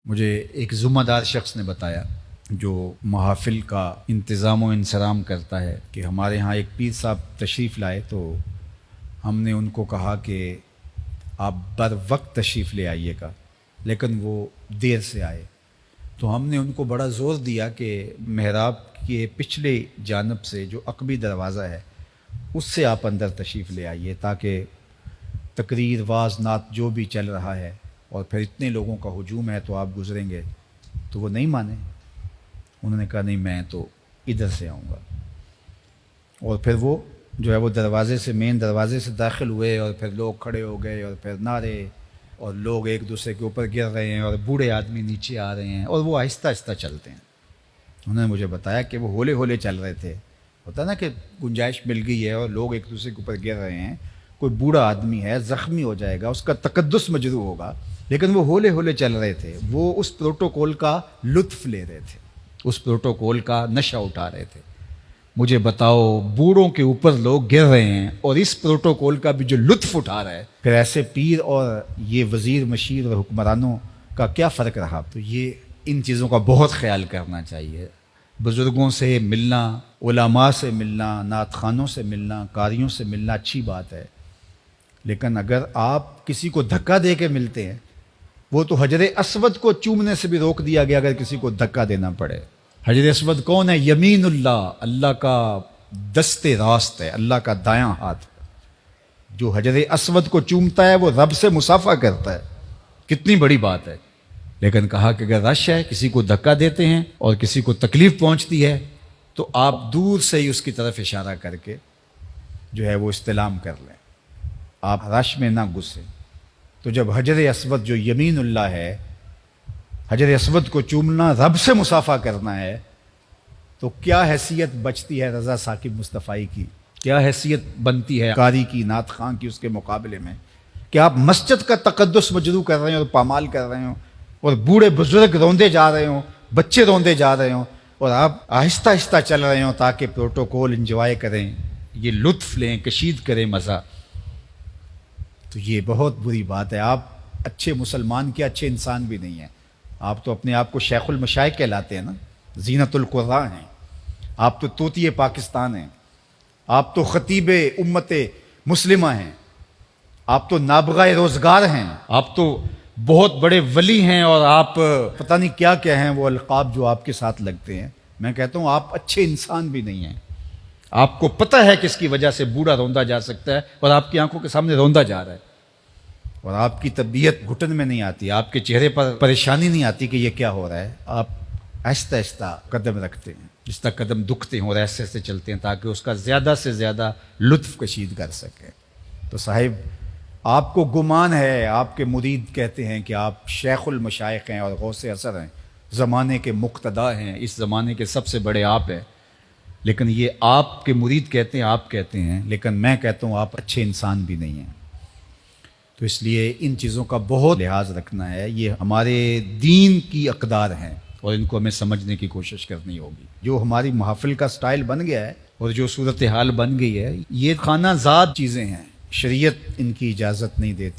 مجھے ایک ذمہ دار شخص نے بتایا جو محافل کا انتظام و انصرام کرتا ہے کہ ہمارے ہاں ایک پیر صاحب تشریف لائے تو ہم نے ان کو کہا کہ آپ بر وقت تشریف لے آئیے گا، لیکن وہ دیر سے آئے تو ہم نے ان کو بڑا زور دیا کہ محراب کے پچھلے جانب سے جو عقبی دروازہ ہے اس سے آپ اندر تشریف لے آئیے تاکہ تقریر واز نعت جو بھی چل رہا ہے اور پھر اتنے لوگوں کا ہجوم ہے تو آپ گزریں گے تو وہ نہیں مانے۔ انہوں نے کہا نہیں میں تو ادھر سے آؤں گا، اور پھر وہ جو ہے وہ دروازے سے مین دروازے سے داخل ہوئے اور پھر لوگ کھڑے ہو گئے اور پھر نعرے اور لوگ ایک دوسرے کے اوپر گر رہے ہیں اور بوڑھے آدمی نیچے آ رہے ہیں اور وہ آہستہ آہستہ چلتے ہیں۔ انہوں نے مجھے بتایا کہ وہ ہولے ہولے چل رہے تھے، ہوتا نا کہ گنجائش مل گئی ہے اور لوگ ایک دوسرے کے اوپر گر رہے ہیں، کوئی بوڑھا آدمی ہے زخمی ہو جائے گا، اس کا تقدس مجروح ہوگا، لیکن وہ ہولے ہولے چل رہے تھے، وہ اس پروٹوکول کا لطف لے رہے تھے، اس پروٹوکول کا نشہ اٹھا رہے تھے۔ مجھے بتاؤ بوڑھوں کے اوپر لوگ گر رہے ہیں اور اس پروٹوکول کا بھی جو لطف اٹھا رہا ہے، پھر ایسے پیر اور یہ وزیر مشیر اور حکمرانوں کا کیا فرق رہا؟ تو یہ ان چیزوں کا بہت خیال کرنا چاہیے۔ بزرگوں سے ملنا، علماء سے ملنا، نعت خوانوں سے ملنا، قاریوں سے ملنا اچھی بات ہے، لیکن اگر آپ کسی کو دھکا دے کے ملتے ہیں، وہ تو حجر اسود کو چومنے سے بھی روک دیا گیا اگر کسی کو دھکا دینا پڑے۔ حجر اسود کون ہے؟ یمین اللہ، اللہ کا دست راست ہے، اللہ کا دایاں ہاتھ۔ جو حجر اسود کو چومتا ہے وہ رب سے مصافحہ کرتا ہے، کتنی بڑی بات ہے۔ لیکن کہا کہ اگر رش ہے، کسی کو دھکا دیتے ہیں اور کسی کو تکلیف پہنچتی ہے تو آپ دور سے ہی اس کی طرف اشارہ کر کے جو ہے وہ استلام کر لیں، آپ رش میں نہ گھسیں۔ تو جب حجر اسود جو یمین اللہ ہے، حجر اسود کو چومنا رب سے مصافحہ کرنا ہے، تو کیا حیثیت بچتی ہے رضا ثاقب مصطفی کی، کیا حیثیت بنتی ہے قاری کی، نعت خواں کی اس کے مقابلے میں کہ آپ مسجد کا تقدس مجروح کر رہے ہیں اور پامال کر رہے ہوں، اور بوڑھے بزرگ روندے جا رہے ہوں، بچے روندے جا رہے ہوں، اور آپ آہستہ آہستہ چل رہے ہوں تاکہ پروٹوکول انجوائے کریں، یہ لطف لیں، کشید کریں مزہ۔ تو یہ بہت بری بات ہے۔ آپ اچھے مسلمان کے اچھے انسان بھی نہیں ہیں، آپ تو اپنے آپ کو شیخ المشائخ کہلاتے ہیں نا، زینت القراء ہیں، آپ تو طوطی پاکستان ہیں، آپ تو خطیب امت مسلمہ ہیں، آپ تو نابغہ روزگار ہیں، آپ تو بہت بڑے ولی ہیں، اور آپ پتہ نہیں کیا کیا ہیں وہ القاب جو آپ کے ساتھ لگتے ہیں۔ میں کہتا ہوں آپ اچھے انسان بھی نہیں ہیں۔ آپ کو پتہ ہے کس کی وجہ سے بوڑھا روندا جا سکتا ہے اور آپ کی آنکھوں کے سامنے روندا جا رہا ہے، اور آپ کی طبیعت گھٹن میں نہیں آتی، آپ کے چہرے پر پریشانی نہیں آتی کہ یہ کیا ہو رہا ہے۔ آپ آہستہ آہستہ قدم رکھتے ہیں، جس تک قدم دکھتے ہیں اور ایسے ایسے چلتے ہیں تاکہ اس کا زیادہ سے زیادہ لطف کشید کر سکیں۔ تو صاحب آپ کو گمان ہے، آپ کے مرید کہتے ہیں کہ آپ شیخ المشائخ ہیں اور غوث اثر ہیں، زمانے کے مقتدا ہیں، اس زمانے کے سب سے بڑے آپ ہیں، لیکن یہ آپ کے مرید کہتے ہیں، آپ کہتے ہیں، لیکن میں کہتا ہوں آپ اچھے انسان بھی نہیں ہیں۔ تو اس لیے ان چیزوں کا بہت لحاظ رکھنا ہے، یہ ہمارے دین کی اقدار ہیں اور ان کو ہمیں سمجھنے کی کوشش کرنی ہوگی۔ جو ہماری محافل کا سٹائل بن گیا ہے اور جو صورتحال بن گئی ہے، یہ خانہ زاد چیزیں ہیں، شریعت ان کی اجازت نہیں دیتی۔